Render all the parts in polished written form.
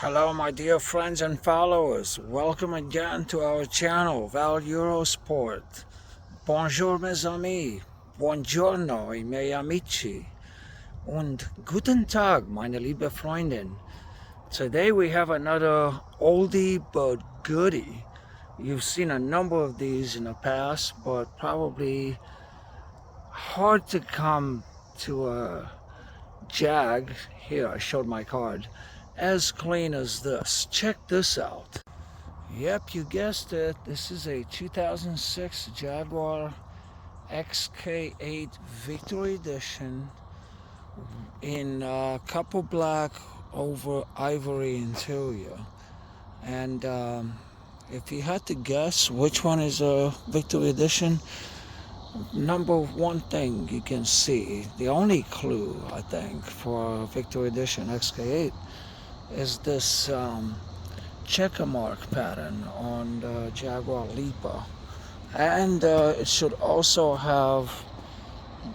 Hello my dear friends and followers, welcome again to our channel Val Eurosport. Bonjour mes amis, buongiorno e miei amici, und guten Tag meine liebe Freundin. Today we have another oldie but goodie. You've seen a number of these in the past, but probably hard to come to a Jag. Here, I showed my card. As clean as this. Check this out. Yep, you guessed it. This is a 2006 Jaguar XK8 Victory Edition in copper black over ivory interior. And if you had to guess which one is a Victory Edition, number one thing you can see, the only clue I think for Victory Edition XK8 is this checker mark pattern on the Jaguar Lipa, and it should also have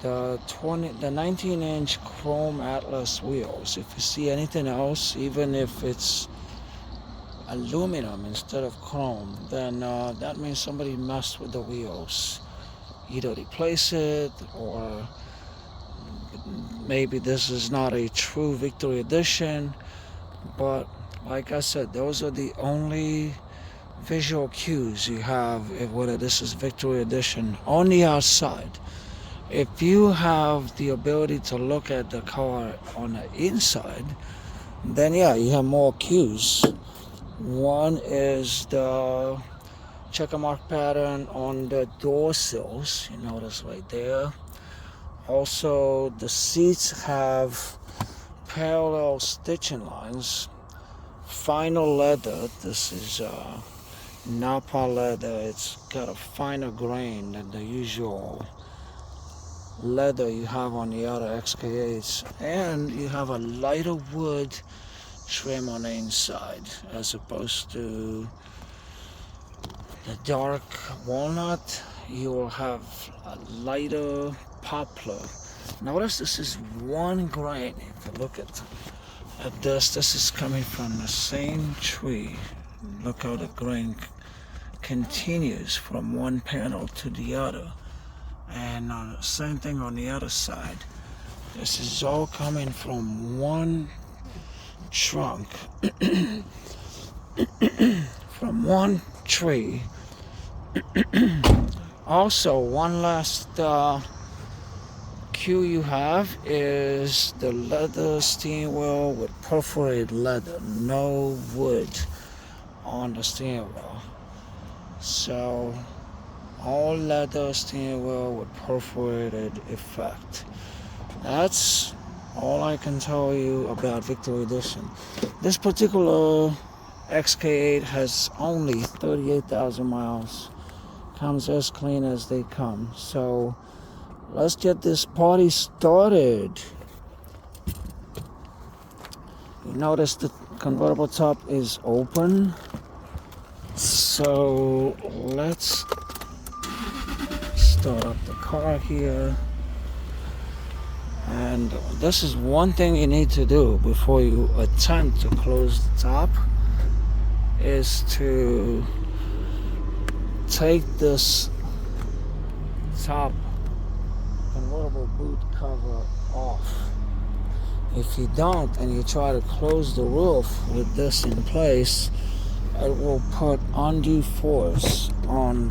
the 19-inch chrome Atlas wheels. If you see anything else, even if it's aluminum instead of chrome, then that means somebody messed with the wheels. Either replace it, or maybe this is not a true Victory Edition. But like I said, those are the only visual cues you have whether this is Victory Edition on the outside. If you have the ability to look at the car on the inside, then yeah, you have more cues. One is the checker mark pattern on the door sills, you notice right there. Also, the seats have parallel stitching lines. Final leather. This is Napa leather. It's got a finer grain than the usual leather you have on the other XK8s, and you have a lighter wood trim on the inside as opposed to the dark walnut. You will have a lighter poplar. Notice this is one grain. If you look at this is coming from the same tree. Look how the grain continues from one panel to the other. And same thing on the other side. This is all coming from one trunk, from one tree. Also, one last cue you have is the leather steering wheel with perforated leather, no wood on the steering wheel. So all leather steering wheel with perforated effect. That's all I can tell you about Victory Edition. This particular XK8 has only 38,000 miles. Comes as clean as they come. So let's get this party started. You notice the convertible top is open. So let's start up the car here. And this is one thing you need to do before you attempt to close the top, is to take this top convertible boot cover off. If you don't and you try to close the roof with this in place, it will put undue force on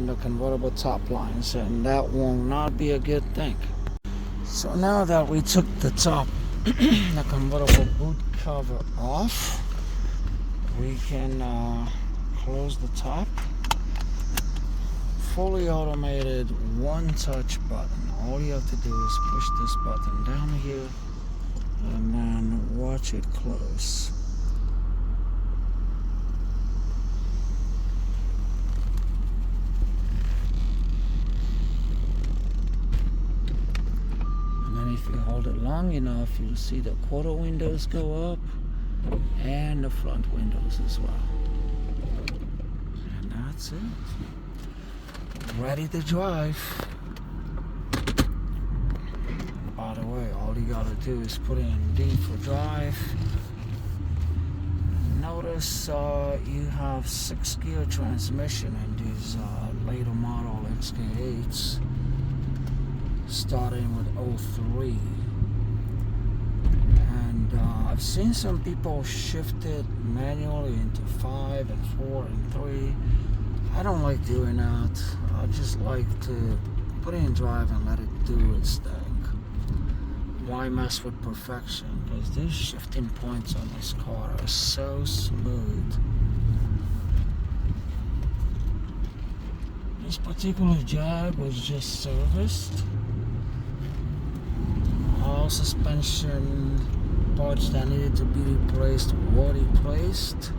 the convertible top lines, and that will not be a good thing. So now that we took the top the convertible boot cover off, we can close the top. Fully automated, one touch button. All you have to do is push this button down here and then watch it close. And then if you hold it long enough, you'll see the quarter windows go up and the front windows as well. And that's it. Ready to drive. About the way, all you gotta do is put in D for drive. Notice you have 6-gear transmission in these later model XK8s, starting with 03. And I've seen some people shift it manually into 5 and 4 and 3. I don't like doing that. I just like to put it in drive and let it do its thing. Why mess with perfection? Because these shifting points on this car are so smooth. This particular Jag was just serviced. All suspension parts that needed to be replaced were replaced.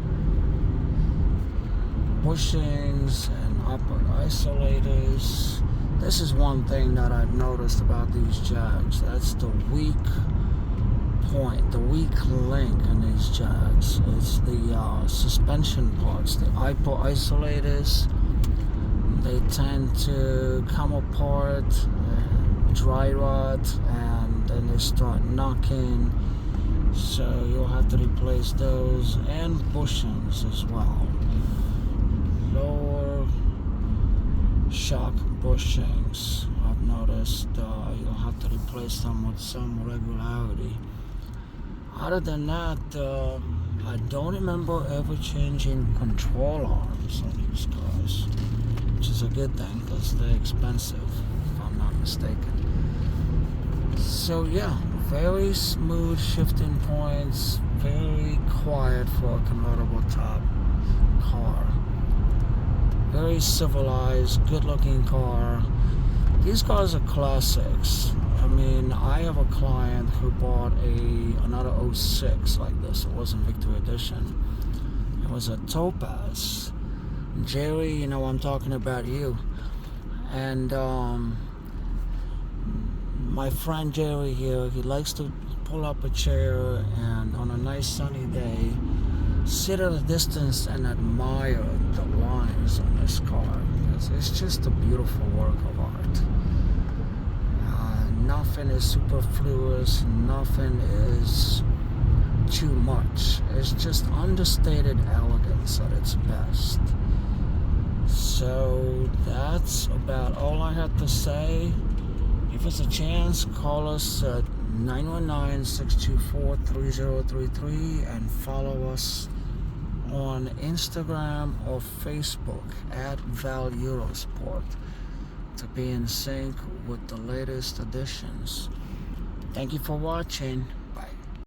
Bushings and upper isolators. This is one thing that I've noticed about these Jags. That's the weak point, the weak link in these Jags. It's the suspension parts, the upper isolators. They tend to come apart, dry rot, and then they start knocking. So you'll have to replace those, and bushings as well. Lower shock bushings, I've noticed you'll have to replace them with some regularity. Other than that, I don't remember ever changing control arms on these cars, which is a good thing because they're expensive, if I'm not mistaken. So yeah, very smooth shifting points, very quiet for a convertible top car. Very civilized, good-looking car. These cars are classics. I mean, I have a client who bought another 06 like this. It wasn't Victory Edition. It was a Topaz. Jerry, you know I'm talking about you. And my friend Jerry here, he likes to pull up a chair and on a nice sunny day, sit at a distance and admire the lines on this car, because it's just a beautiful work of art. Nothing is superfluous, nothing is too much. It's just understated elegance at its best. So that's about all I have to say. Give us a chance, call us at 919-624-3033 and follow us on Instagram or Facebook at Val Eurosport to be in sync with the latest editions. Thank you for watching.